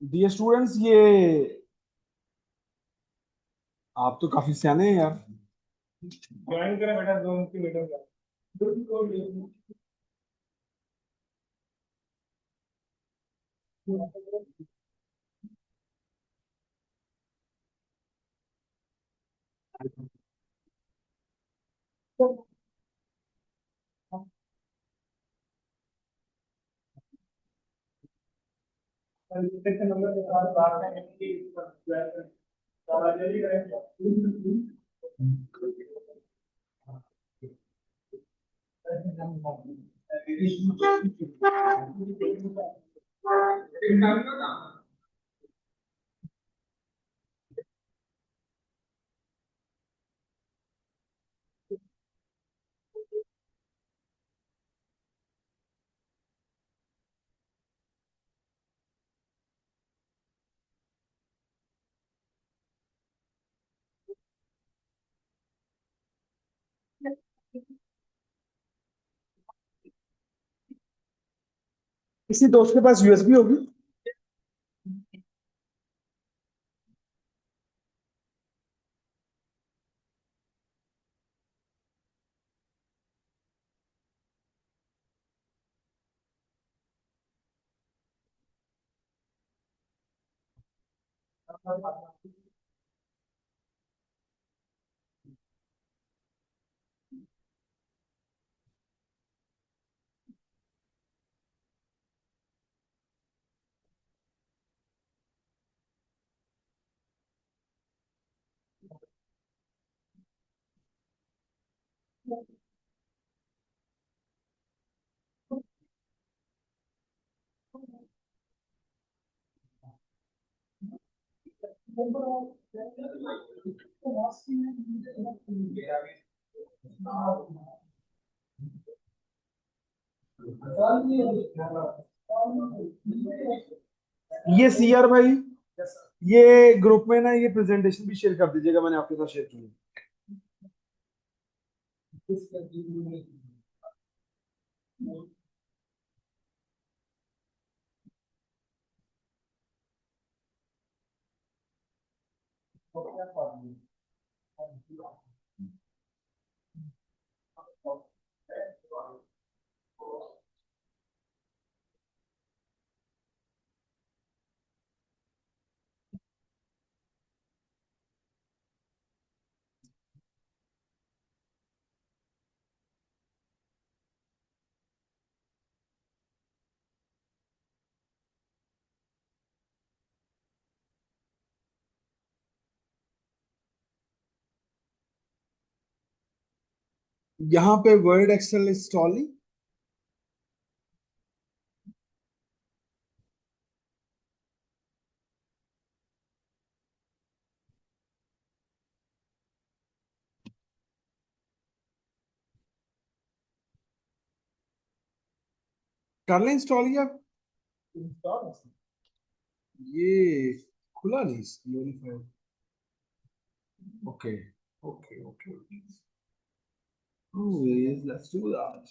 Dear students, ये आप तो काफी सियाने हैं यार। ज्वाइन करें बेटा, 2 किलोमीटर का। नंबर के साथ बात है कि ज्वाइन करें। तो जल्दी करें। किसी दोस्त के पास यूएसबी होगी? ये सीआर भाई, ये ग्रुप में ना ये प्रेजेंटेशन भी शेयर कर दीजिएगा, मैंने आपके साथ शेयर की है। यहाँ पे वर्ड एक्सेल इंस्टॉलिंग। कर लें इंस्टॉल या ये खुला नहीं unified? Okay okay okay okay, let's do that.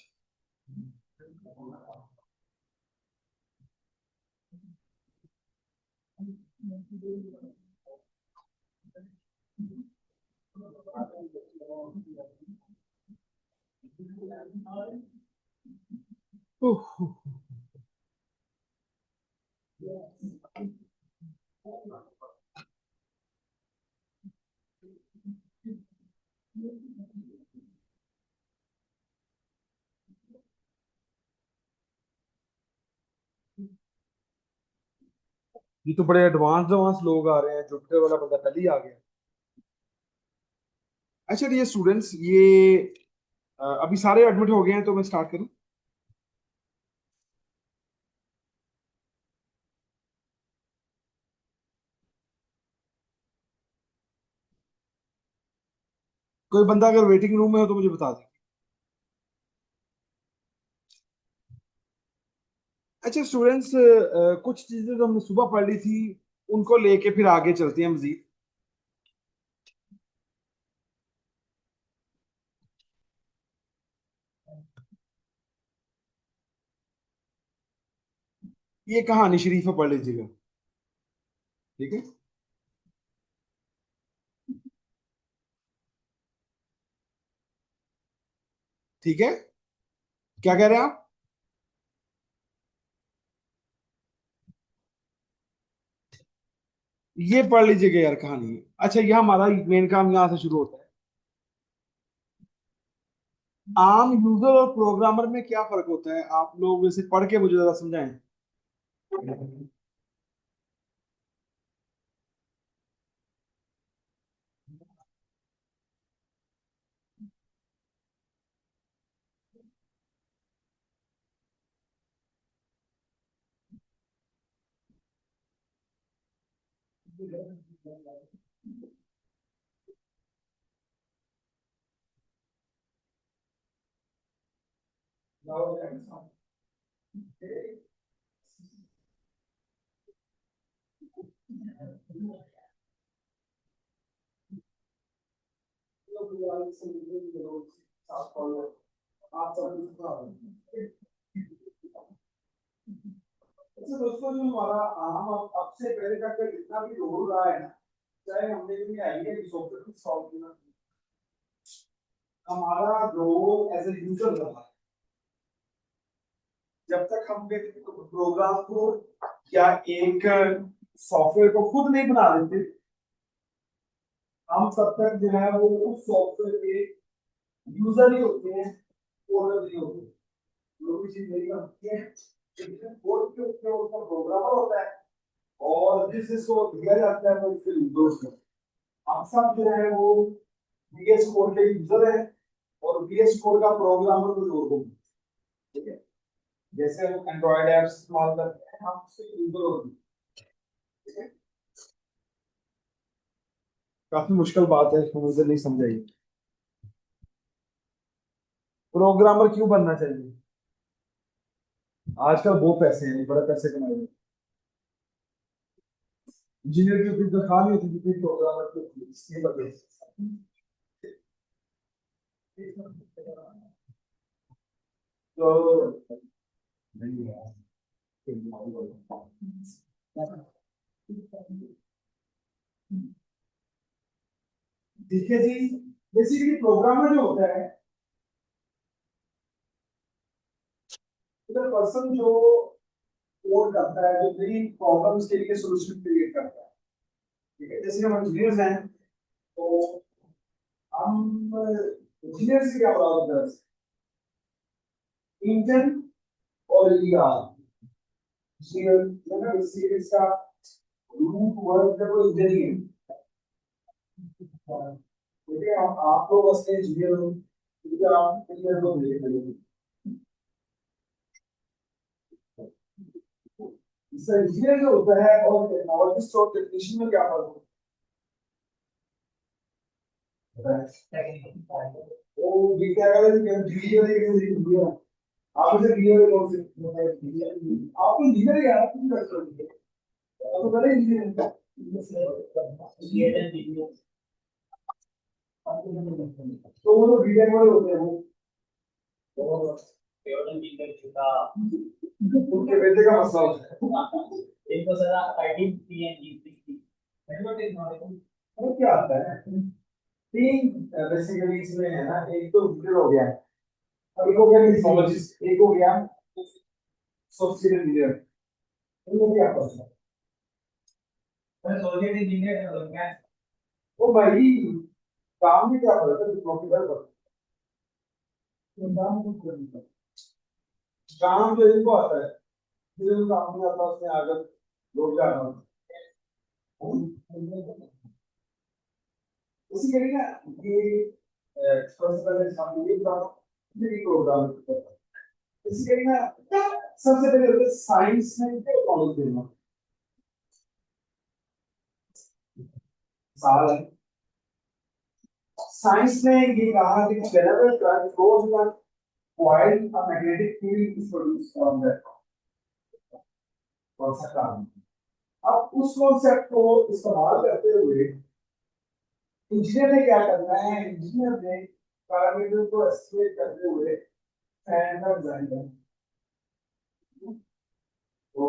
ये तो बड़े एडवांस एडवांस लोग आ रहे हैं, जुपिटर वाला बंदा पहले ही आ गया। अच्छा, ये स्टूडेंट्स, ये अभी सारे एडमिट हो गए हैं तो मैं स्टार्ट करूं? कोई बंदा अगर वेटिंग रूम में हो तो मुझे बता दें। अच्छा स्टूडेंट्स, कुछ चीजें जो हमने सुबह पढ़ ली थी उनको लेके फिर आगे चलते हैं मजीद। ये कहानी शरीफ में पढ़ लीजिएगा। ठीक है। ठीक है, क्या कह रहे हैं आप? ये पढ़ लीजिएगा यार कहानी। अच्छा, ये हमारा मेन काम यहाँ से शुरू होता है। आम यूजर और प्रोग्रामर में क्या फर्क होता है, आप लोग इसे पढ़ के मुझे जरा समझाएं। अच्छा दोस्तों, जो हमारा आम अब से पहले तक का जितना भी रोल रहा है ना, चाहे हमने भी आइडिया की सॉफ्टवेयर को सॉल्व किया, हमारा रोल एज ए यूजर रहा। जब तक हम प्रोग्राम को या एक सॉफ्टवेयर को खुद नहीं बना देते, हम तब तक जो है वो उस सॉफ्टवेयर के यूजर ही होते हैं, कोडर नहीं होते। जो भी चीज मेरी होती है, कोड के ऊपर उसका प्रोग्रामर होता है, और जिस जिसको दिया जाता है वो उसके यूजर। हम सब जो है वो बीएस कोड के यूजर है, और बीएस कोड का प्रोग्रामर कोई और होगा। ठीक है, जैसे हम एंड्रॉइड ऐप्स इस्तेमाल करते हैं, हम उसके यूजर होते हैं। ठीक है, काफी मुश्किल बात है, मुझे नहीं समझाइए। प्रोग्रामर क्यों बनना चाहिए? आजकल वो पैसे हैं, बड़े पैसे कमाए। इंजीनियर की उतनी तनख्वाह नहीं होती जितनी प्रोग्रामर की होती है, इसलिए बदले। तो नहीं यार, ठीक है जी। बेसिकली प्रोग्रामर जो होता है, पर्सन जो कोड करता है, जो नई प्रॉब्लम्स के लिए सॉल्यूशन क्रिएट करता है। ठीक है, जैसे हम इंजीनियर्स हैं, तो हम इंजीनियर से क्या बड़ा होता है? इंजन और ईआर, इंजीनियर का रूट वर्ड है वो इंजन ही है। ठीक है, आप लोग बस इंजीनियर हो, ठीक है, आप इंजीनियर को मिलेंगे। इससे इंजीनियर जो होता है और टेक्नोलॉजिस्ट और टेक्नीशियन में क्या फर्क होता है? वो भी क्या करें कि इंजीनियर है, आप इसे क्लियर कौन से आपको इंजीनियर यार कुछ कर सकते हैं, तो पहले इंजीनियर तो वो तो बीटेक वाले होते हैं, वो उनके बेटे का मसला होता है। इनको सदा 13 पीएनजी वो क्या आता है? तीन बेसिकली इसमें है ना, एक तो वीडियो हो गया, और एक हो गया टेक्नोलॉजिस्ट, एक हो गया सॉफ्टवेयर इंजीनियर। इनको क्या पता है? मैं सॉफ्टवेयर इंजीनियर है, और क्या है? ओ भाई, काम में क्या फर्क है? प्रोफेसर फर्क है, काम कुछ नहीं करता। काम जो इनको आता है, जो काम नहीं आता उसमें आगे लोग जा रहा हूँ। उसी के लिए ना, ये सबसे पहले हम ये प्रोग्राम इसी के लिए ना, सबसे पहले होता है साइंस में क्या नॉलेज देना। साल है, साइंस ने ये कहा कि whenever current flows in a coil, a magnetic field is produced from that कौन सा काम। अब उस कॉन्सेप्ट को इस्तेमाल करते हुए इंजीनियर ने क्या करना है? इंजीनियर ने पैरामीटर को एस्टिमेट करते हुए फैन का डिजाइन करना। तो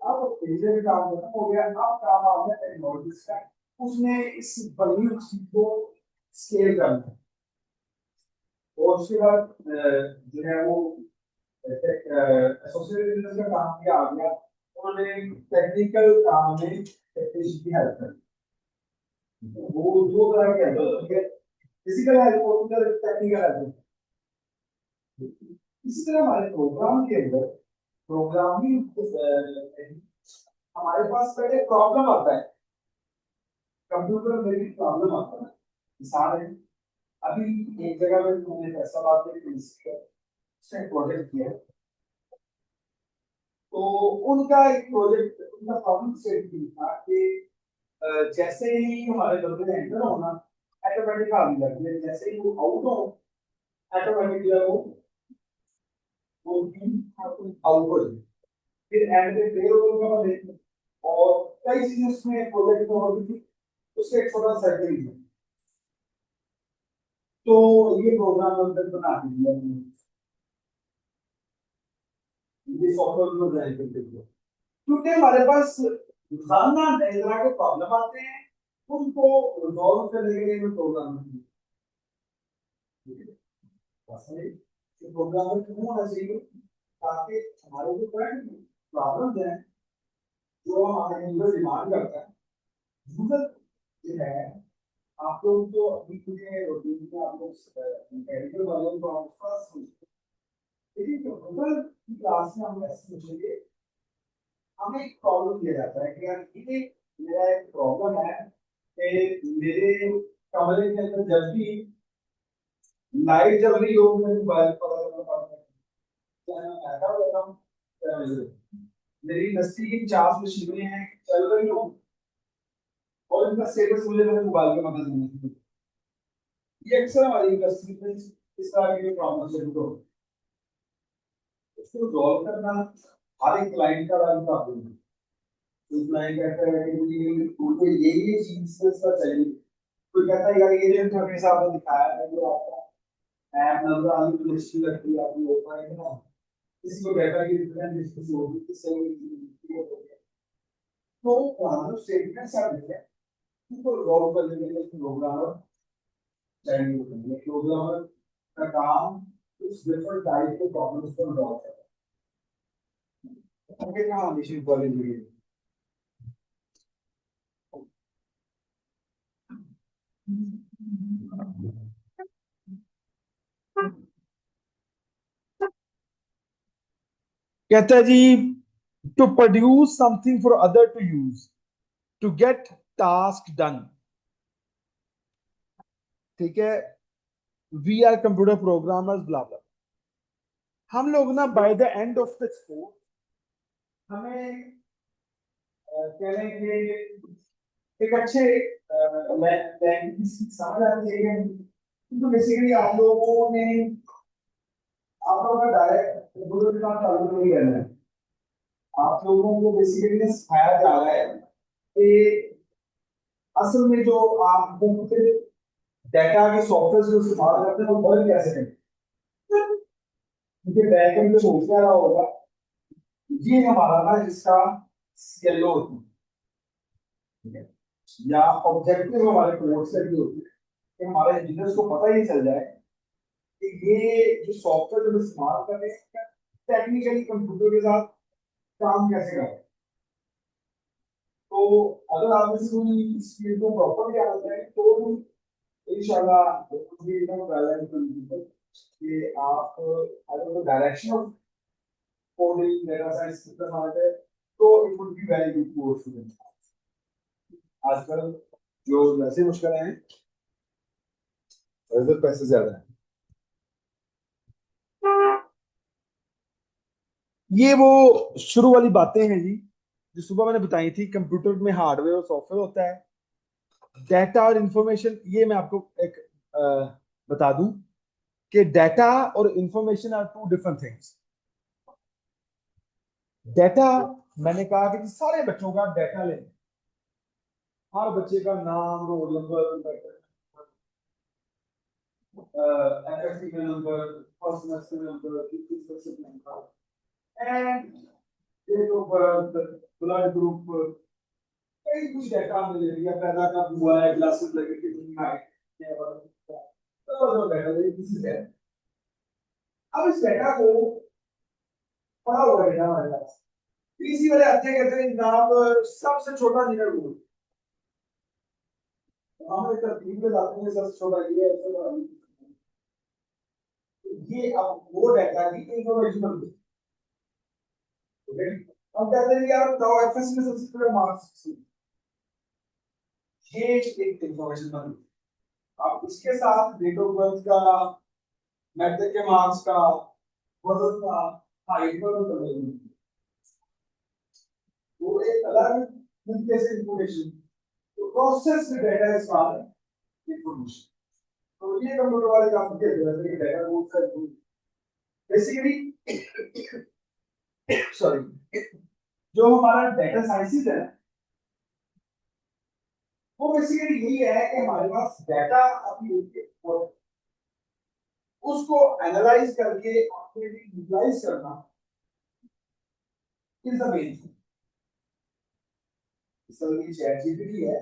अब पिछले भी काम खत्म हो गया, अब काम आ गया टेक्नोलॉजी का। उसने इस बड़ी चीज को स्केल करना है। और उसके बाद जो है वो एसोसिएटेड इंजीनियर का काम किया आ गया। उन्होंने टेक्निकल काम में टेक्नीशियन की हेल्प करी। वो दो तरह के हेल्प है, फिजिकल हेल्प और टेक्निकल हेल्प। इसी तरह हमारे प्रोग्राम के अंदर प्रोग्रामिंग हमारे पास पहले प्रॉब्लम आता है, कंप्यूटर में भी प्रॉब्लम आता है। मिसाल है, अभी एक जगह में मैंने फैसलाबाद के उसने प्रोजेक्ट किया, तो उनका एक प्रोजेक्ट, उनका प्रॉब्लम स्टेटमेंट था कि जैसे ही हमारे बंदे एंटर होना ऑटोमेटिक आ गया, जैसे ही वो आउट हो ऑटोमेटिकली वो आउट हो जाए। फिर एंड पे पेरोल का देखना, और कई चीजें उसमें प्रोजेक्ट में होती थी, उससे एक छोटा सर्कल था। तो ये प्रोग्राम अंदर बना दिया हमने, ये सॉफ्टवेयर में डिजाइन करते थे। क्योंकि हमारे पास रोजाना नए तरह के प्रॉब्लम आते हैं, उनको रिजॉल्व करने के लिए मैं प्रोग्राम प्रोग्राम क्यों होना चाहिए, ताकि हमारे जो करंट प्रॉब्लम है जो हमारे यूजर डिमांड करता है, यूजर जो है, आप लोग तो अभी के रूटीन में आप लोग मैकेनिकल वालों को आप फर्स्ट सोचते हैं, लेकिन जो गूगल की क्लास में हम ऐसे सोचेंगे, हमें एक प्रॉब्लम दिया जाता है कि यार ये मेरा एक प्रॉब्लम है कि मेरे कमरे के अंदर जब भी लाइट जल रही हो मेरे मोबाइल पर ऐसा होता है, मेरी इंडस्ट्री की 50 मशीनें हैं चल रही हो, और इनका स्टेटस मुझे मेरे मोबाइल पे पता चलना चाहिए। ये अक्सर हमारी इंडस्ट्री में इस तरह के प्रॉब्लम से हो, उसको सॉल्व करना हर एक क्लाइंट का अलग प्रॉब्लम है। तो क्लाइंट कहता है कि मुझे उनको ये चीज इसका चाहिए, कोई कहता है यार ये जो इंटरफेस आपने दिखाया है जो आपका ऐप नंबर आने की मुश्किल लगती है आपको होता है ना, किसी को कहता है कि डिफरेंट डिस्कस होगी किससे हो गया। तो वहां जो स्टेटमेंट्स आते हैं उनको सॉल्व करने के लिए प्रोग्रामर चाहिए होते हैं। प्रोग्रामर का काम उस डिफरेंट टाइप के प्रॉब्लम्स को सॉल्व करना है। उनके कहाँ निश्चित कॉलेज में कहता है जी, to produce something for other to use, to get task done. ठीक है, we are computer programmers blah blah. हम लोग ना by the end of the course हमें कह रहे हैं कि एक अच्छे लैंग्वेज समझ आनी चाहिए। तो बेसिकली आप लोगों ने, आप लोगों का डायरेक्ट कंप्यूटर के साथ चालू नहीं करना है। आप लोगों को बेसिकली सिखाया जा रहा है कि असल में जो आप डेटा के सॉफ्टवेयर जो इस्तेमाल करते हैं वो वर्क कैसे करें, क्योंकि बैकएंड में सोच रहा होगा ये हमारा ना जिसका येलो होती है, या ऑब्जेक्टिव हमारे कोर्स से भी होती है कि हमारे इंजीनियर्स को पता ही चल जाए कि ये जो सॉफ्टवेयर जो इस्तेमाल कर रहे हैं टेक्निकली कंप्यूटर के साथ काम कैसे करें। तो अगर आप इस फील्ड को प्रॉपरली आते हैं तो इंशाल्लाह एकदम बैलेंस कि आप अगर direction of coding data science system आते हैं तो it would be very good course student. आजकल जो नशे मुश्किल हैं, वैसे पैसे ज्यादा हैं। ये वो शुरू वाली बातें हैं जी जो सुबह मैंने बताई थी। कंप्यूटर में हार्डवेयर और सॉफ्टवेयर होता है, डाटा और इंफॉर्मेशन। ये मैं आपको एक अ, बता दूं कि डाटा और information are two different things. Data, मैंने कहा कि सारे बच्चों का डाटा लें, हर बच्चे का नाम, रोल नंबर, एफएससी का number, first semester number, number, and date of birth, blood group, कई कुछ डाटा हमें दे दिया, पैदा कब हुआ है, ग्लासेस लगे कितनी हाइट है, तो जो डाटा दे किसी से। अब इस डाटा को पढ़ा हुआ है हमारे पास, इसी वाले अच्छे कहते हैं नाम सबसे छोटा जीरो रूट, हम एक तरतीब में लाते हैं, सबसे छोटा ये है, सबसे बड़ा ये। अब वो डाटा की इंफॉर्मेशन बन गई, हम कहते हैं यार बताओ एफएससी में सबसे बड़ा मार्क्स, ये एक इंफॉर्मेशन बन गई। अब इसके साथ डेट ऑफ बर्थ का, मैट्रिक के मार्क्स का, वजन का, हाइट का तो वो एक अलग तरीके से इंफॉर्मेशन, तो process data is called information. तो ये कंप्यूटर वाले काम करते हैं कि डेटा को बेसिकली सॉरी, जो हमारा डेटा साइंसेस है वो बेसिकली यही है कि हमारे पास डाटा अभी उसको एनालाइज करके अपने लिए यूटिलाइज करना इज द मेन थिंग। इसलिए चैट जीपीटी है,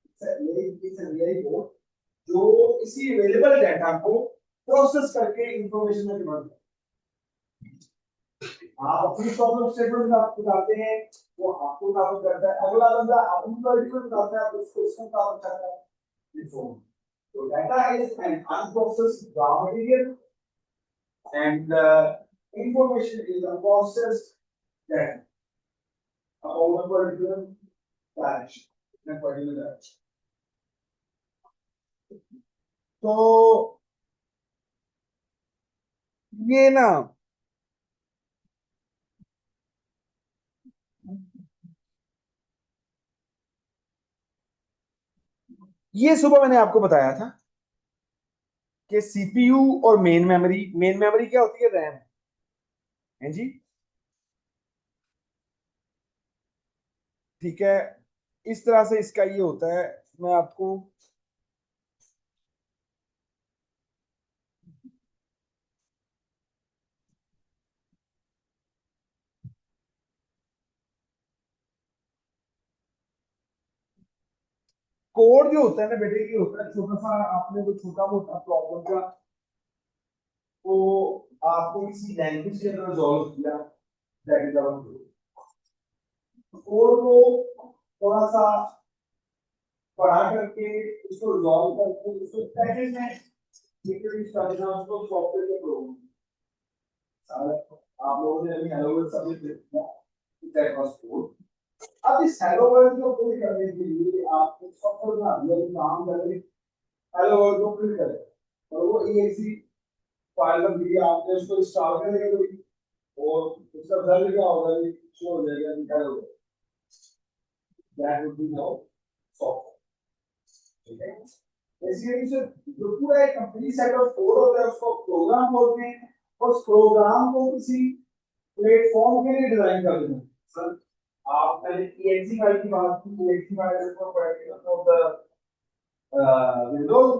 इट्स अ रियल कोड जो इसी अवेलेबल डाटा को प्रोसेस करके इंफॉर्मेशन में कन्वर्ट करता है। आप अपनी प्रॉब्लम स्टेटमेंट आप बताते हैं, वो आपको काम करता है, अगला बंदा अपनी क्वालिटी में बताता है, आप उसको उसको काम करता है। So data is an unprocessed raw material and information is a processed data about a particular direction, in a particular direction. तो ये ना, ये सुबह मैंने आपको बताया था कि सीपीयू और मेन मेमोरी क्या होती है, रैम है जी, ठीक है। इस तरह से इसका ये होता है, मैं आपको कोड जो होता है ना बेटे, ये होता है छोटा सा, आपने कोई छोटा मोटा प्रॉब्लम का तो आपको किसी लैंग्वेज के अंदर रिजॉल्व किया, दैट इज आवर कोड को थोड़ा सा पढ़ा करके उसको रिजॉल्व करके उसको पैकेज में लिखकर स्टार्ट उसको सॉफ्टवेयर के प्रोग्राम सारा आप लोगों ने अभी हेलो वर्ल्ड सब्जेक्ट लिखा दैट वाज कोड। अब इस हेलो वर्ल्ड को फिल करने के लिए आप एक सॉफ्टवेयर बना दिया, काम कर रहे हेलो वर्ल्ड को फिल करें, और वो exe फाइल बन गई, आपने उसको इंस्टॉल कर लिया कोई, और उसका रिजल्ट क्या होगा, ये शो हो जाएगा कि hello that would be now software, ठीक है। बेसिकली सर जो पूरा एक कंप्लीट सेट ऑफ कोड होता है उसको प्रोग्राम बोलते हैं, और उस प्रोग्राम को किसी प्लेटफॉर्म के लिए डिजाइन कर देते हैं। सर आप पहले exe फाइल की बात की, exe फाइल को पढ़ विंडोज,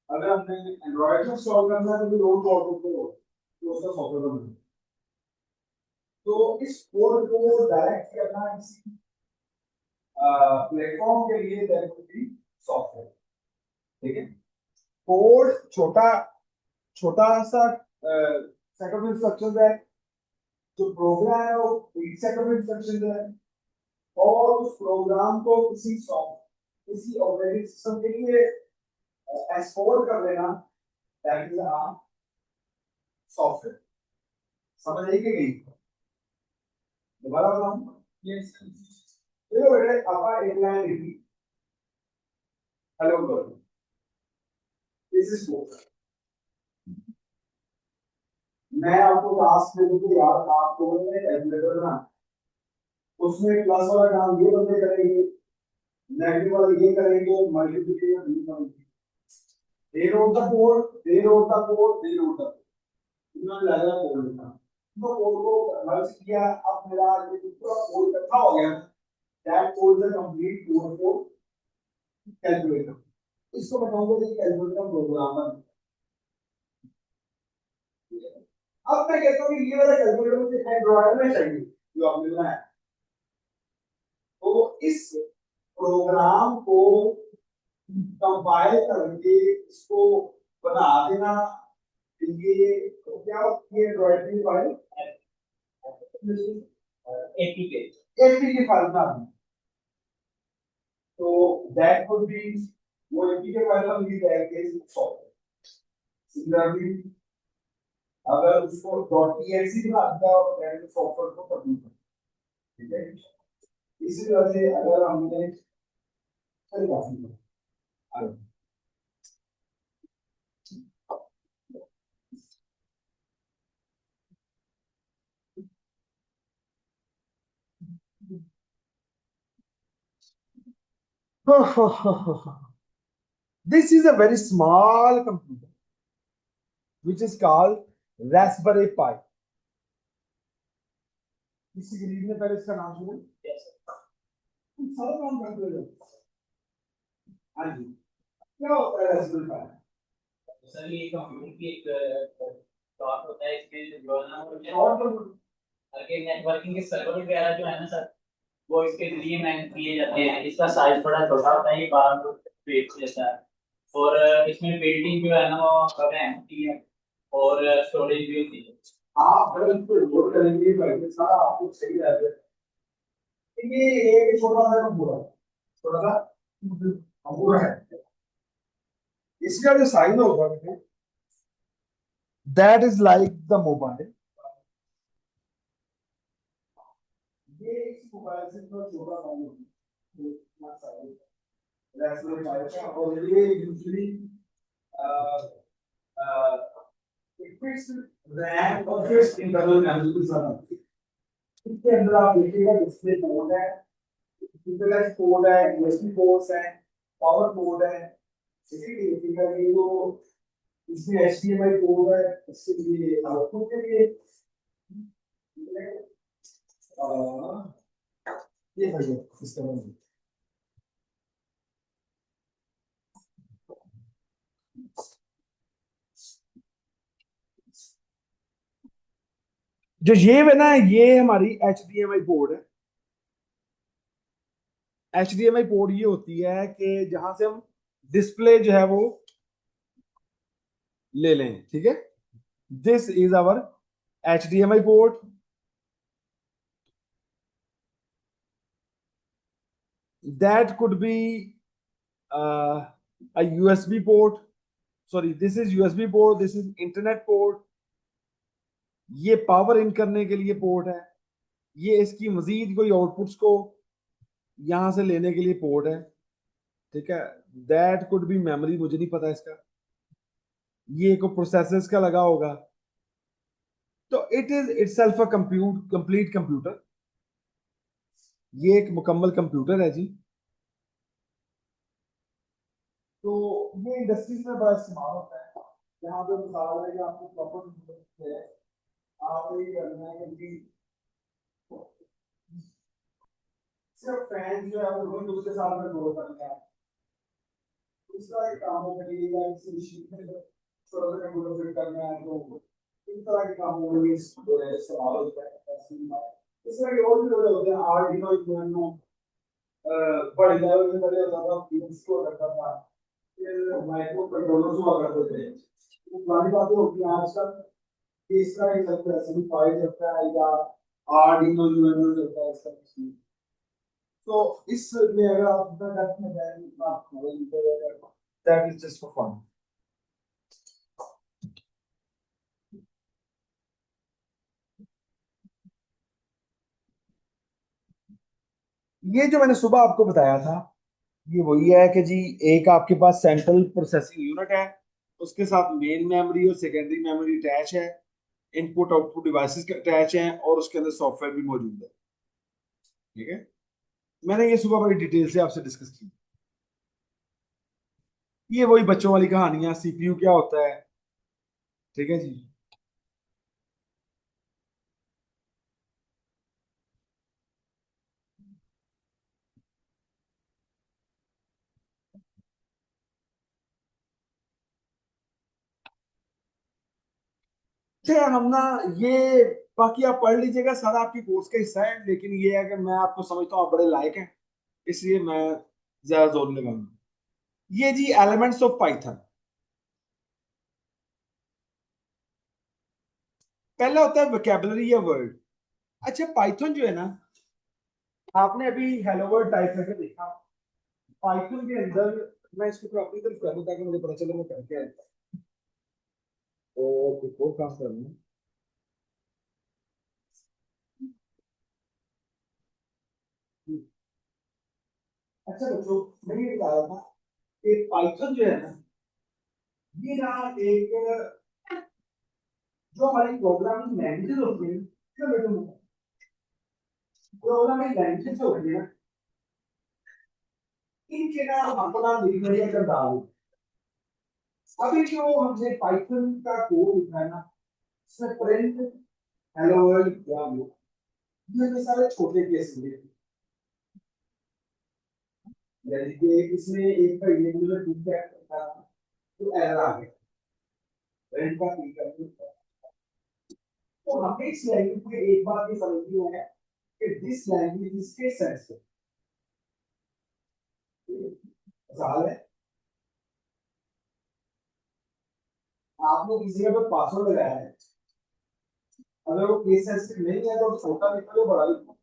अगर हमने एंड्रॉइड में इंस्टॉल करना है तो लोड तो उसका सॉफ्टवेयर बना, तो इस कोड को डायरेक्ट करना किसी प्लेटफॉर्म के लिए दैट वुड बी सॉफ्टवेयर, ठीक है। कोड छोटा छोटा सा सेट ऑफ इंस्ट्रक्शंस है, जो प्रोग्राम है वो एक सेट ऑफ इंस्ट्रक्शंस है, और उस प्रोग्राम को किसी ऑपरेटिंग सिस्टम के लिए एक्सपोर्ट कर देना, दैट इज अ सॉफ्टवेयर। समझ आई कि नहीं, दोबारा बताऊं, यस देखो बेटे, आपका एक लाइन लिखी hello world, this is code, मैं आपको टास्क दे दूं यार, आप लोगों ने कैलकुलेटर बनाना, उसमें प्लस वाला काम ये बंदे करेंगे, नेगेटिव वाला ये करेंगे, मल्टीप्लिकेशन ये करेंगे, they wrote the code, they wrote the code, they wrote the code, इन्होंने लगा कोड लिखा, तो कोड को मर्ज किया, अब मेरा ये पूरा कोड इकट्ठा हो गया, that code is a complete code for calculator. इसको बताऊंगा कि कैलकुलेटर प्रोग्राम है। अब मैं कहता हूँ कि ये वाला कैलकुलेटर मुझे एंड्रॉइड में चाहिए जो आपने बनाया, इस प्रोग्राम को कंपाइल करके इसको बना देना, ये तो क्या ये ड्राइविंग फाइल एपीके फाइल बना देना। तो दैट वुड बी वो एपीके फाइल में भी दैट केस सॉफ्ट। सिमिलरली अगर उसको .exe बना दिया और दैट सॉफ्टवेयर को कर दूंगा, ठीक है। इसी तरह से अगर हमने चल जाती है this is a very small computer which is called Raspberry Pi. किसी गरीब ने पहले इसका नाम सुना? सारा काम करते हो। हाँ जी, क्या होता है Raspberry Pi? सर ये कंप्यूटर की एक डॉट होता है, इसमें जो है ना आगे नेटवर्किंग के सर्वर वगैरह जो है ना सर, वो इसके जरिए मैनेज किए जाते हैं। इसका साइज बड़ा छोटा होता है, ये 12 पेज जैसा है, और इसमें बिल्डिंग जो है ना वो कम होती है और स्टोरेज भी होती है। आप अगर इसको लोड करेंगे पहले सारा आपको सही रहेगा। ये एक छोटा सा कंप्यूटर है, इसका जो साइज होगा that is like the mobile. ये इस मोबाइल से थोड़ा छोटा साइज Raspberry Pi का, और ये यूजुअली फिक्स्ड रैम और फिक्स्ड इंटरनल मेमोरी के साथ आती है। इसके अंदर आप देखिएगा डिस्प्ले पोर्ट है, इंटरनेट पोर्ट है, यूएसबी पोर्ट्स है, पावर पोर्ट है। इसी देखिएगा ये जो इसमें एचडीएमआई पोर्ट है, इसके लिए आउटपुट के लिए ये है इसका मतलब। जो ये है ना, ये हमारी एचडीएमआई पोर्ट है। एचडीएमआई पोर्ट ये होती है कि जहां से हम डिस्प्ले जो है वो ले लें, ठीक है। This is our HDMI port. That could be a USB port. Sorry, this is USB port, this is internet port. ये पावर इन करने के लिए पोर्ट है, ये इसकी मजीद कोई आउटपुट्स को यहां से लेने के लिए पोर्ट है, ठीक है। दैट कुड बी मेमोरी, मुझे नहीं पता इसका, ये को प्रोसेसर्स का लगा होगा। तो it is itself a complete computer. ये एक मुकम्मल कंप्यूटर है जी। तो ये इंडस्ट्रीज में बड़ा इस्तेमाल होता है। यहाँ पे मिसाल है कि आपको प्रॉपर है, आप ये करना है कि सिर्फ फैन जो है वो दूसरे साल में ग्रो करना है। दूसरा एक काम होगा कि या किसी मशीन में छोटा सा कंप्यूटर फिट करना है, तो इस तरह के कामों में इस्तेमाल होता है। इस तरह के और भी होते हैं, आर्डिनो यूएनओ बड़े लेवल में बड़े ज्यादा फील्ड्स को रखा था, फिर माइक्रो कंट्रोलर्स हुआ करते थे। वो पुरानी बातें होती हैं, आजकल इस तरह के चलते हैं, सभी फाइल चलता है या आर्डिनो यूएनओ चलता है, इसका कुछ नहीं। तो इसमें अगर आप इतना डेप्थ में जाएंगे, that is just for fun. ये जो मैंने सुबह आपको बताया था, ये वही है कि जी एक आपके पास सेंट्रल प्रोसेसिंग यूनिट है, उसके साथ मेन मेमोरी और सेकेंडरी मेमोरी अटैच है, इनपुट आउटपुट डिवाइसेस के अटैच हैं, और उसके अंदर सॉफ्टवेयर भी मौजूद है, ठीक है। मैंने ये सुबह बड़ी डिटेल से आपसे डिस्कस की। ये वही बच्चों वाली कहानियां, सीपीयू क्या होता है, ठीक है जी। अच्छा, हम ना ये बाकी आप पढ़ लीजिएगा, सारा आपकी कोर्स का हिस्सा है, लेकिन ये है कि मैं आपको समझता हूँ आप बड़े लायक हैं, इसलिए मैं ज्यादा जोर लगाऊंगा। ये जी एलिमेंट्स ऑफ पाइथन। पहला होता है वोकैबुलरी या वर्ड। अच्छा पाइथन जो है ना, आपने अभी हेलो वर्ड टाइप करके देखा, पाइथन के अंदर मैं इसको थोड़ा अपनी तरफ कर दूं ताकि मुझे पता चले मैं करके आया। तो कुछ और काम करना। अच्छा बच्चों, मैं ये बता रहा था कि पाइथन जो है ना, ये ना एक जो हमारी प्रोग्रामिंग लैंग्वेजेस होती है, जो बेटा प्रोग्रामिंग लैंग्वेजेस होती है ना, इनके ना अपना लिखने का दाव। अभी जो हमने पाइथन का कोड लिखा है ना, इसमें प्रिंट हेलो वर्ल्ड क्या है, ये सारे छोटे केस हैं। यानी कि इसमें एक का इरेगुलर डिफेक्ट था, तो एरर आ गया, प्रिंट का फीचर। तो हमें इस लैंग्वेज में एक बात ये समझनी है कि दिस लैंग्वेज इज के सेंस सवाल है। आपने किसी का तो पासवर्ड लगाया है, अगर वो केस सेंसिटिव नहीं है तो छोटा लिखो या बड़ा लिखो।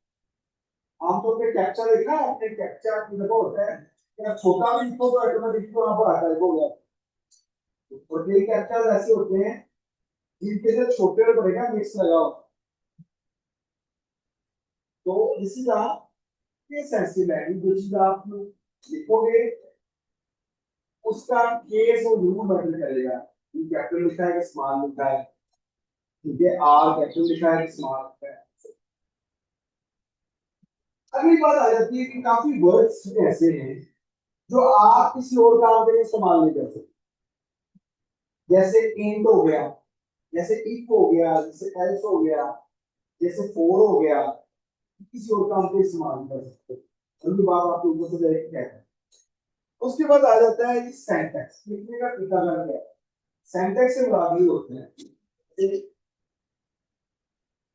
आमतौर पे कैप्चा लिखा है आपने, कैप्चा की जगह होता है कि आप छोटा भी लिखो तो ऑटोमेटिकली वहां पर आता है, हो गया। और कई कैप्चा ऐसे होते हैं जिनके लिए छोटे और बड़े का मिक्स लगाओ, तो इसी तरह केस सेंसिटिव लैंग्वेज जो चीज आप लिखोगे उसका केस और रूल मैटर करेगा। ये कैपिटल लिखा है कि स्मॉल लिखा है, ठीक है, आर कैपिटल लिखा है कि स्मॉल लिखा है। अगली बात आ जाती है कि काफी वर्ड्स ऐसे हैं जो आप किसी और काम के लिए इस्तेमाल नहीं कर सकते, जैसे इंट हो गया, जैसे इफ हो गया, जैसे एल्स हो गया, जैसे फोर हो गया, किसी और काम के इस्तेमाल नहीं कर सकते। अगली बात आपको ऊपर से डायरेक्ट कहते हैं। उसके बाद आ जाता है सेंटेक्स लिखने का तरीका क्या है। सेंटेक्स से मुराद ये होते हैं,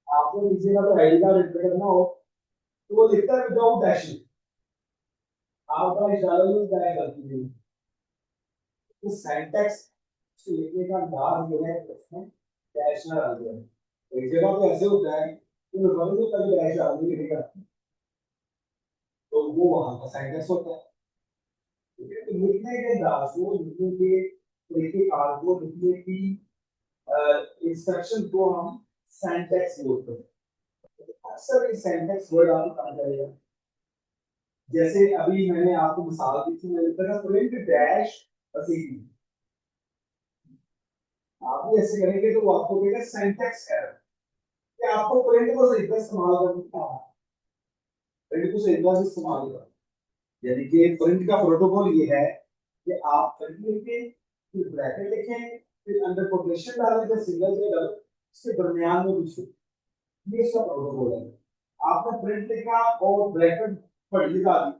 आपको किसी का तो आईडी कार्ड एंटर करना हो तो वो लिखता है विदाउट डैशिंग, आपका इशारा नहीं जाएगा गलती। तो सिंटैक्स लिखने का अंदाज जो है उसमें डैश ना डाल दिया। एक जगह पे ऐसे होता है कि वर्ड में कभी डैश डाल नहीं लिखेगा, तो वो वहां का सिंटैक्स होता है। ठीक है, तो लिखने के अंदाज को, लिखने के तरीके कार को, लिखने की इंस्ट्रक्शन को हम सिंटैक्स बोलते हैं। अक्सर ये सिंटैक्स वर्ड आप काम करेगा, जैसे अभी मैंने आपको मिसाल दी थी, मैंने लिखा था प्रिंट डैश असीम। आप भी ऐसे करेंगे तो वो आपको कहेगा सिंटैक्स एरर, कि आपको प्रिंट को सही तरह इस्तेमाल करना है, प्रिंट को सही तरह से इस्तेमाल करना। यानी कि प्रिंट का प्रोटोकॉल ये है कि आप प्रिंट लिखें, फिर ब्रैकेट लिखें, फिर अंडर कोटेशन डालें या सिंगल से डालें, इसके दरमियान में कुछ, ये इसका प्रोटोकॉल है। आपने प्रिंट लिखा और ब्रैकेट पढ़ लिखा दी,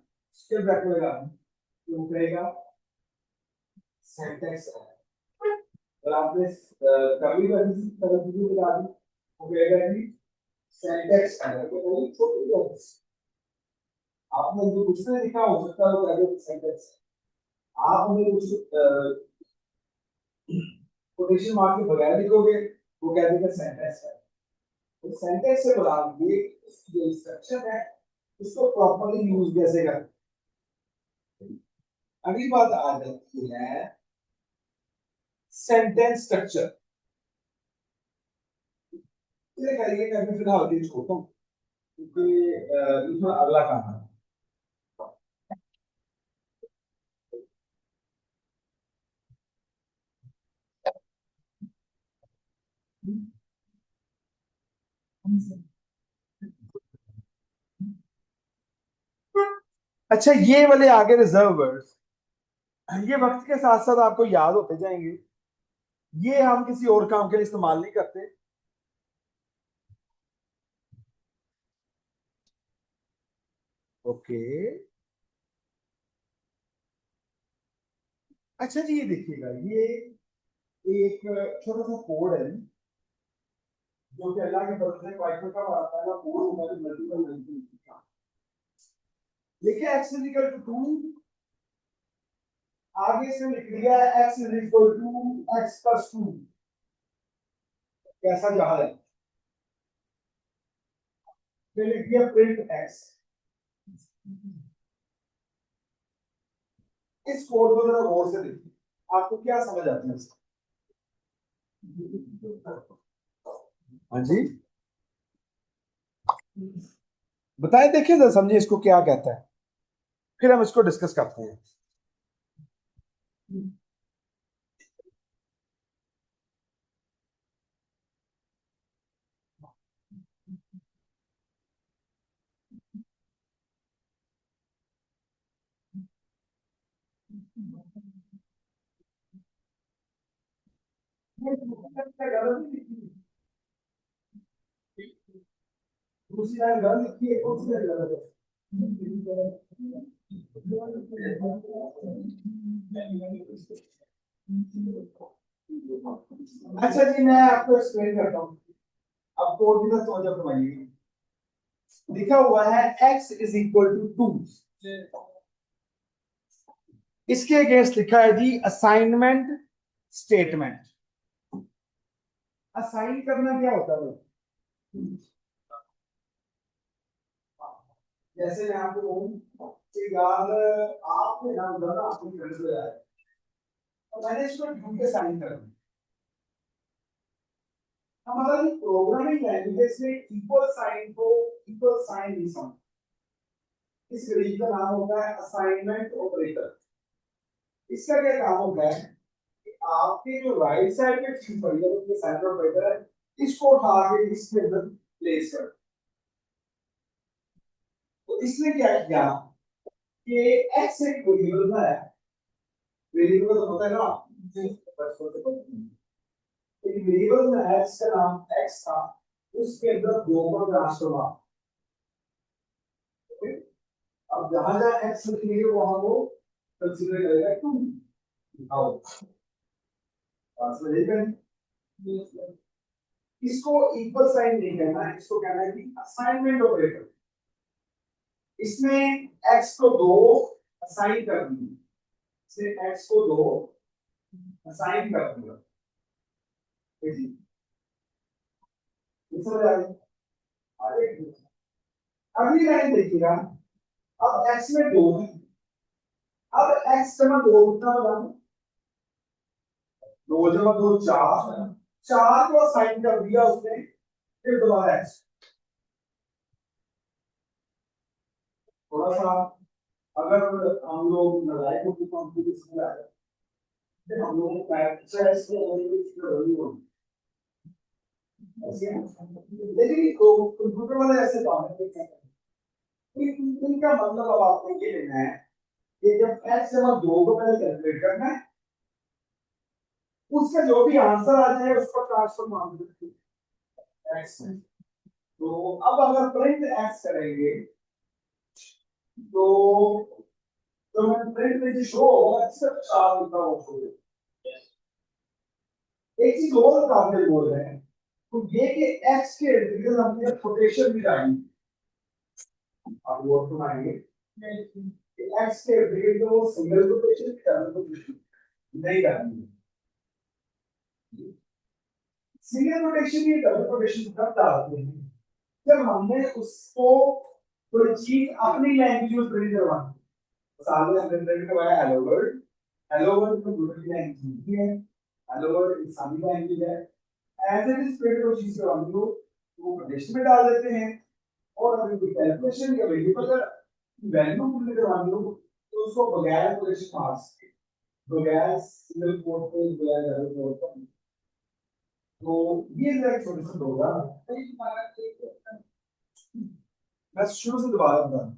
फिर ब्रैकेट लगा दी, तो वो कहेगा सिंटैक्स एरर। और आपने कभी कभी तरह की लगा दी, वो कहेगा कि सिंटैक्स एरर। तो वो छोटी सी आपने जो कुछ नहीं लिखा हो सकता है वो कहेगा सेंटेंस। आप उन्हें कुछ कोटेशन मार्क के बगैर लिखोगे, वो कह देगा सेंटेंस है। तो सेंटेंस से बता ये जो इंस्ट्रक्शन है उसको प्रॉपर्ली यूज कैसे करें। अगली बात आ जाती है सेंटेंस स्ट्रक्चर। ये करिए, मैं फिलहाल के छोड़ता हूँ क्योंकि इसमें अगला काम है। अच्छा ये वाले आगे रिजर्व वर्ड्स, ये वक्त के साथ साथ आपको याद होते जाएंगे, ये हम किसी और काम के लिए इस्तेमाल नहीं करते। ओके, अच्छा जी ये देखिएगा, ये एक छोटा सा कोड है जो कि अल्लाह के फजल से पाइथन का आता है ना, कोड हमारे मल्टीपल लैंग्वेज। लिखे x इज इक्वल टू 2, आगे से लिख लिया x is equal to x plus 2। कैसा जहाज है, फिर लिख दिया प्रिंट x। इस कोड को जरा गौर से देखिए, आपको क्या समझ आती है इसका? हाँ जी बताए, देखिए जरा समझिए इसको क्या कहता है, फिर हम इसको डिस्कस करते हैं। दूसरी लाइन गलत लिखी है, कौन सी लाइन गलत है? अच्छा जी, मैं आपको एक्सप्लेन करता हूँ, अब कोड भी तो समझ पाइएगा। लिखा हुआ है x इज इक्वल टू 2, इसके अगेंस्ट लिखा है जी असाइनमेंट स्टेटमेंट। असाइन करना क्या होता है? जैसे मैं आपको कहूं कि यार आपने नाम डाला अपनी फ्रेंड को यार, तो मैंने इसको ढूंढ के साइन कर दिया। हमारा प्रोग्रामिंग लैंग्वेज में इक्वल साइन को इक्वल साइन नहीं समझ, इस रीड का नाम होता है असाइनमेंट ऑपरेटर। इसका क्या काम होता है कि आपके जो राइट साइड पे चीज पड़ी है उसके साइन ऑपरेटर है, इसको उठा के इसके अंदर प्लेस कर। तो इसने क्या किया कि एक्स एक वेरिएबल है, वेरिएबल तो होता है ना, एक वेरिएबल में है जिसका नाम x था, उसके अंदर दो का ट्रांसफर हुआ। अब जहां जहां x लिखेंगे वहां वो कंसीडर करेगा 2। आओ ट्रांसफर करें, इसको इक्वल साइन नहीं कहना है, इसको कहना है कि असाइनमेंट ऑपरेटर। इसने x को 2 असाइन कर दिया, इसने x को 2 असाइन कर दिया। समझ आ गई? अगली लाइन देखिएगा, अब x में 2 है, अब x जमा 2 कितना होगा? 2 जमा 2 4, 4 को असाइन कर दिया उसने, फिर दोबारा x। थोड़ा सा अगर हम लोग लगाए तो कंप्यूटर में आ जाए, फिर हम लोग प्रैक्टिस को ऐसे लेकिन कंप्यूटर वाले ऐसे काम है, इनका मतलब अब आपको ये लेना है कि जब x जमा 2 को पहले कैलकुलेट करना है, उसका जो भी आंसर आ जाए उसको ट्रांसफर मान लीजिए x। तो अब अगर प्रिंट x करेंगे तो तो मैं प्रिंट में जो शो होगा सिर्फ 4 लिखा हुआ शो होगा। एक चीज और काफी बोल रहे हैं, तो ये कि x के इर्द हमने कोटेशन भी डाली, अब वो तो मानेंगे कि x के इर्द वो सिंगल कोटेशन की डबल कोटेशन नहीं डालनी। सिंगल कोटेशन या डबल कोटेशन कब डालते हैं? जब हमने उसको कोई चीज अपनी लैंग्वेज में प्रिंट करवानी, सामने हमने प्रिंट करवाया hello world, hello world computer की लैंग्वेज है, हेलो वर्ल्ड इंसानी लैंग्वेज है, एज इट इज प्रिंट वो चीज करवानी हो वो कोटेशन में डाल देते हैं। और अगर कोई कैलकुलेशन या वेरिएबल का वैल्यू प्रिंट करवानी हो तो उसको बगैर कोटेशन मार्क्स के, बगैर सिंगल कोट पे, बगैर डबल कोट पे, तो ये एक सॉल्यूशन होगा। मैं शुरू से दोबारा बता दूं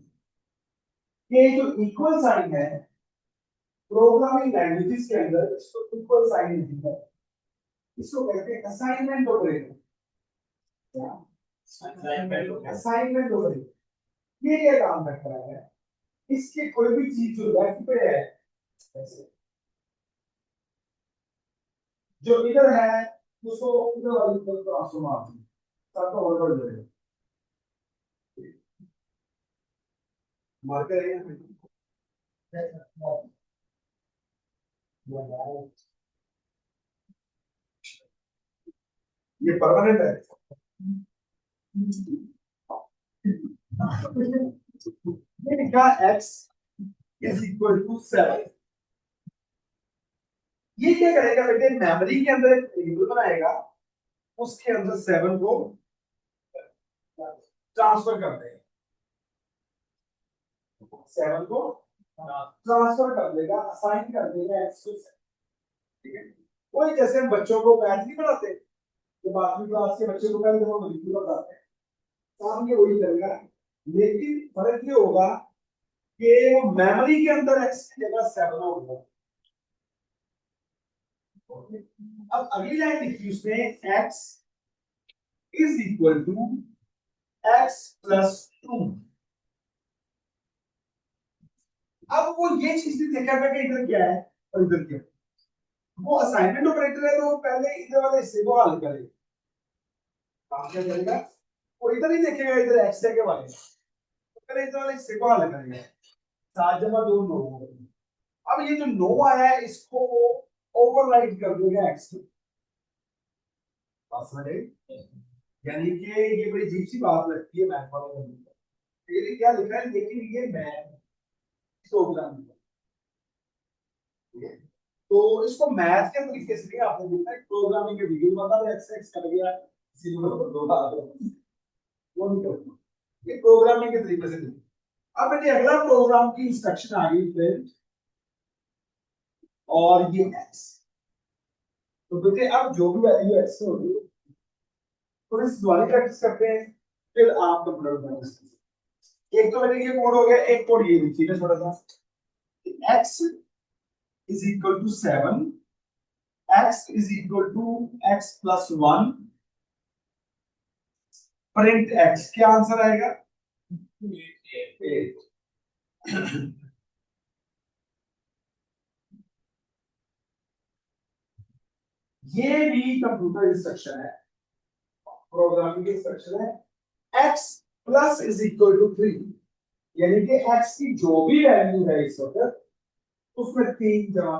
कि जो इक्वल साइन है प्रोग्रामिंग लैंग्वेजेस के अंदर, इसको इक्वल साइन नहीं है, इसको कहते हैं असाइनमेंट ऑपरेटर। असाइनमेंट ऑपरेटर ये क्या काम करता है? इसकी कोई भी चीज जो लेफ्ट पे है, ऐसे जो इधर है उसको उधर वाली तरफ ट्रांसफर मार दो, तब तो ऑर्डर दे। मार्कर है ये परमानेंट है। ये लिखा x इज इक्वल टू 7। ये क्या करेगा बेटे, मेमोरी के अंदर एक टेबल बनाएगा, उसके अंदर 7 को ट्रांसफर कर देगा, 7 को ट्रांसफर कर देगा, असाइन कर देगा x को। ठीक है, वही जैसे हम बच्चों को मैथ नहीं पढ़ाते, जब 8वीं क्लास के बच्चे को पहले जब हम मॉलिक्यूल पढ़ाते हैं, काम ये वही करेगा, लेकिन फर्क ये होगा कि वो मेमोरी के अंदर x की जगह 7 होगा। अब अगली लाइन लिखी उसने, x is equal to x plus 2। अब वो ये चीज भी देखा था कि इधर क्या है और इधर क्या है। वो असाइनमेंट ऑपरेटर है तो वो पहले इधर वाले हिस्से को हल करेगा। काम क्या करेगा, वो इधर ही देखेगा इधर x है के बारे में, तो पहले इधर वाले हिस्से को हल करेगा। 7 जमा 2 9 होगा। अब ये जो 9 आया है इसको ओवरराइड कर देगा x से। बात समझे? यानी कि ये बड़ी अजीब सी बात लगती है मैथ वाले बंदे को। ये क्या लिखा है, लेकिन ये मैथ प्रोग्राम है, तो इसको मैथ के तरीके से नहीं आपने देखा, प्रोग्रामिंग के वीडियो बता रहे एक्स एक्स कर गया इसी में दो बात वो नहीं करना, ये प्रोग्रामिंग के तरीके से नहीं। अब बेटे अगला प्रोग्राम की इंस्ट्रक्शन आ गई प्रिंट और ये एक्स, तो बेटे अब जो भी वैल्यू एक्स होगी तो इस द्वारा प्रैक्टिस करते हैं, फिर आप कंप्यूटर प्रैक्टिस करते हैं। एक तो बेटे ये कोड हो गया, एक कोड ये लिखिए ना छोटा सा, x is equal to 7, x is equal to x plus 1, print x, क्या आंसर आएगा 8। ये भी कंप्यूटर इंस्ट्रक्शन है, प्रोग्रामिंग इंस्ट्रक्शन है। x plus is equal to 3, यानी कि x की जो भी वैल्यू है इस वक्त उसमें 3 जमा,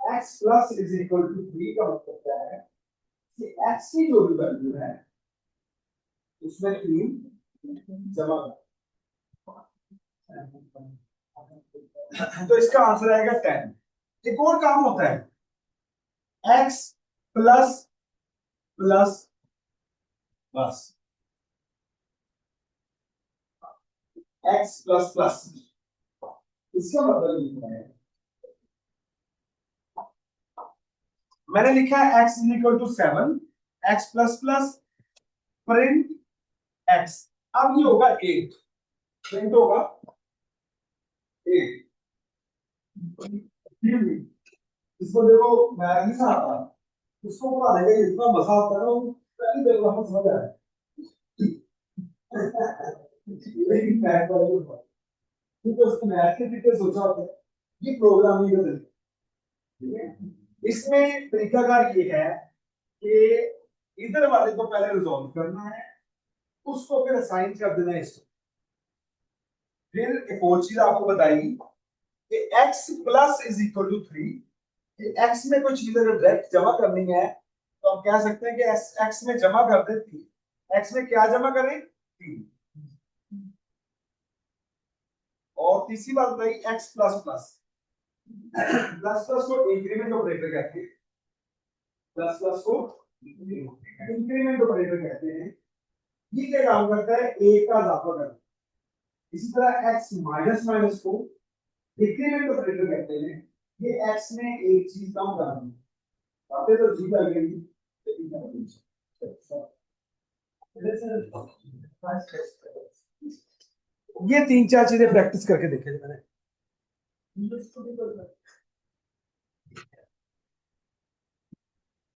x plus is equal to 3 का मतलब क्या है कि x की जो भी वैल्यू है उसमें 3 जमा, तो इसका आंसर आएगा 10। एक और काम होता है, x प्लस प्लस बस, x प्लस प्लस, इसका मतलब ये है, मैंने लिखा है x is equal to 7, x plus plus print x, अब ये होगा 8, प्रिंट होगा 8। इसको देखो मैं नहीं आता, उसको पढ़ाने का इतना मजा आता है ना, वो पहली बार वहां समझ आया। लेकिन मैथ वाले को क्योंकि उसको मैथ के तरीके सोचा होता है, ये प्रोग्रामिंग का तरीका, ठीक है। इसमें तरीकाकार ये है कि इधर वाले को पहले रिजॉल्व करना है, उसको फिर असाइन कर देना है इसको। फिर एक और चीज आपको बताई कि x plus is equal to 3, x में कोई चीज अगर डायरेक्ट जमा करनी है तो हम कह सकते हैं कि x में जमा कर दे 3, x में क्या जमा करें 3, और तीसरी बात बताई x plus plus, plus plus को इंक्रीमेंट ऑपरेटर कहते हैं, प्लस प्लस को इंक्रीमेंट ऑपरेटर कहते हैं। ये क्या काम करता है, a का इजाफा करता है। इसी तरह x माइनस माइनस को डिक्रीमेंट ऑपरेटर कहते हैं, ये x में एक चीज कम करनी है, बातें तो ठीक लग रही थी लेकिन ये 3-4 चीजें प्रैक्टिस करके देखे थे मैंने।